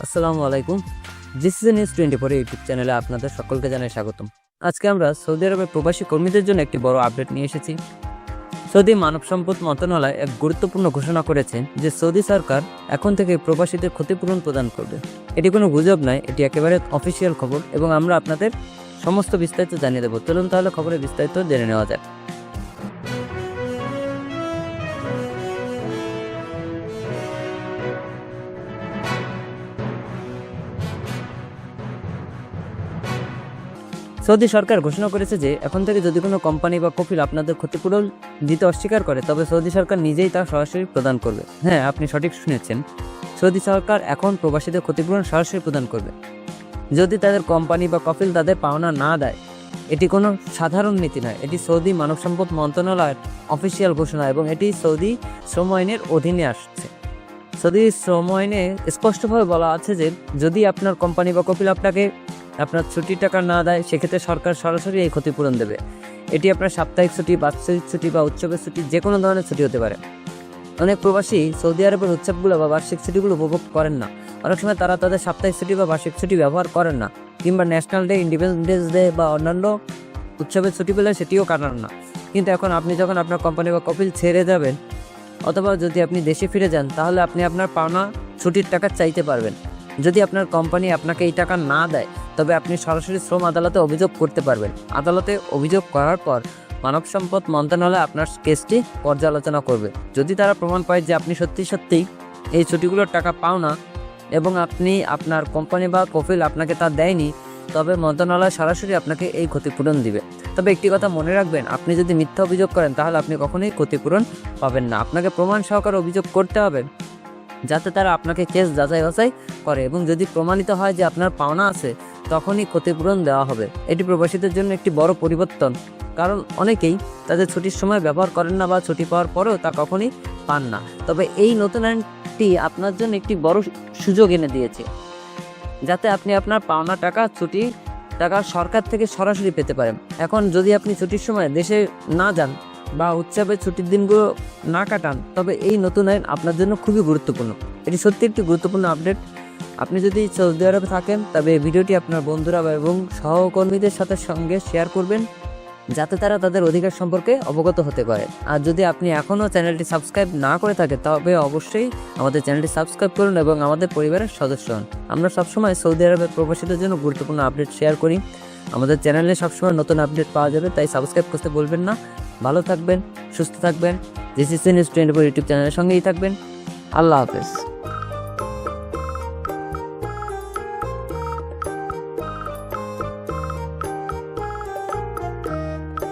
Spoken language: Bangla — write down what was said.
আসসালামু আলাইকুম। দিস ইজ নিউজ 24 ইউটিউব চ্যানেলে আপনাদের সকলকে জানাই স্বাগতম। আজকে আমরা সৌদি আরবের প্রবাসী কর্মীদের জন্য একটি বড় আপডেট নিয়ে এসেছি। সৌদি মানব সম্পদ মন্ত্রণালয় এক গুরুত্বপূর্ণ ঘোষণা করেছে যে সৌদি সরকার এখন থেকে প্রবাসীদের ক্ষতিপূরণ প্রদান করবে। এটি কোনো গুজব নয়, এটি একেবারে অফিসিয়াল খবর এবং আমরা আপনাদের সমস্ত বিস্তারিত জানিয়ে দেবো। চলুন তাহলে খবরের বিস্তারিত জেনে নেওয়া যাক। সৌদি সরকার ঘোষণা করেছে যে এখন থেকে যদি কোনো কোম্পানি বা কফিল আপনাদের ক্ষতিপূরণ দিতে অস্বীকার করে তবে সৌদি সরকার নিজেই তা সরাসরি প্রদান করবে। হ্যাঁ, আপনি সঠিক শুনেছেন, সৌদি সরকার এখন প্রবাসীদের ক্ষতিপূরণ সরাসরি প্রদান করবে যদি তাদের কোম্পানি বা কফিল তাদের পাওনা না দেয়। এটি কোনো সাধারণ নীতি নয়, এটি সৌদি মানব সম্পদ মন্ত্রণালয়ের অফিসিয়াল ঘোষণা এবং এটি সৌদি শ্রম আইনের অধীনে আসছে। সৌদি শ্রম আইনে স্পষ্টভাবে বলা আছে যে যদি আপনার কোম্পানি বা কফিল আপনাকে আপনার ছুটির টাকা না দেয় সেক্ষেত্রে সরকার সরাসরি এই ক্ষতিপূরণ দেবে। এটি আপনার সাপ্তাহিক ছুটি, বাৎসরিক ছুটি বা উৎসবের ছুটি, যে কোনো ধরনের ছুটি হতে পারে। অনেক প্রবাসী সৌদি আরবের উৎসবগুলো বা বার্ষিক ছুটিগুলো উপভোগ করেন না। অনেক সময় তারা তাদের সাপ্তাহিক ছুটি বা বার্ষিক ছুটি ব্যবহার করেন না, কিংবা ন্যাশনাল ডে, ইন্ডিপেন্ডেন্স ডে বা অন্যান্য উৎসবের ছুটি পেলে সেটিও কাটান না। কিন্তু এখন আপনি যখন আপনার কোম্পানি বা কফিল ছেড়ে যাবেন অথবা যদি আপনি দেশে ফিরে যান তাহলে আপনি আপনার পাওনা ছুটির টাকা চাইতে পারবেন। যদি আপনার কোম্পানি আপনাকে এই টাকা না দেয় তবে আপনি সরাসরি শ্রম আদালতে অভিযোগ করতে পারবেন। আদালতে অভিযোগ করার পর মানব সম্পদ মন্ত্রণালয় আপনার কেসটি পর্যালোচনা করবে। যদি তারা প্রমাণ পায় যে আপনি সত্যিই এই ছুটিগুলোর টাকা পাও না এবং আপনি আপনার কোম্পানি বা কফিল আপনাকে তা দেয়নি, তবে মন্ত্রণালয় সরাসরি আপনাকে এই ক্ষতিপূরণ দিবে। তবে একটি কথা মনে রাখবেন, আপনি যদি মিথ্যা অভিযোগ করেন তাহলে আপনি কখনোই ক্ষতিপূরণ পাবেন না। আপনাকে প্রমাণ সহকারে অভিযোগ করতে হবে যাতে তারা আপনাকে কেস যাচাই বাছাই করে এবং যদি প্রমাণিত হয় যে আপনার পাওনা আছে তখনই ক্ষতিপূরণ দেওয়া হবে। এটি প্রবাসীদের জন্য একটি বড় পরিবর্তন, কারণ অনেকেই তাদের ছুটির সময় ব্যবহার করেন না বা ছুটি পাওয়ার পরেও তা কখনই পান না। তবে এই নতুন আইনটি আপনার জন্য একটি বড় সুযোগ এনে দিয়েছে যাতে আপনি আপনার পাওনা টাকা, ছুটি টাকা সরকার থেকে সরাসরি পেতে পারেন। এখন যদি আপনি ছুটির সময় দেশে না যান বা উৎসবের ছুটির দিনগুলো না কাটান তবে এই নতুন আইন আপনার জন্য খুবই গুরুত্বপূর্ণ। এটি সত্যি একটি গুরুত্বপূর্ণ আপডেট। আপনি যদি সৌদি আরবে থাকেন তবে এই ভিডিওটি আপনার বন্ধুরা এবং সহকর্মীদের সঙ্গে শেয়ার করবেন যাতে তারা তাদের অধিকার সম্পর্কে অবগত হতে পারে। আর যদি আপনি এখনও চ্যানেলটি সাবস্ক্রাইব না করে থাকেন তবে অবশ্যই আমাদের চ্যানেলটি সাবস্ক্রাইব করুন এবং আমাদের পরিবারের সদস্য হন। আমরা সবসময় সৌদি আরবের প্রবাসীদের জন্য গুরুত্বপূর্ণ আপডেট শেয়ার করি। আমাদের চ্যানেলে সবসময় নতুন আপডেট পাওয়া যাবে, তাই সাবস্ক্রাইব করতে বলবেন না। ভালো থাকবেন, সুস্থ থাকবেন। দিস ইজ নিউজ 24 ইউটিউব চ্যানেলের সঙ্গেই থাকবেন। আল্লাহ হাফেজ।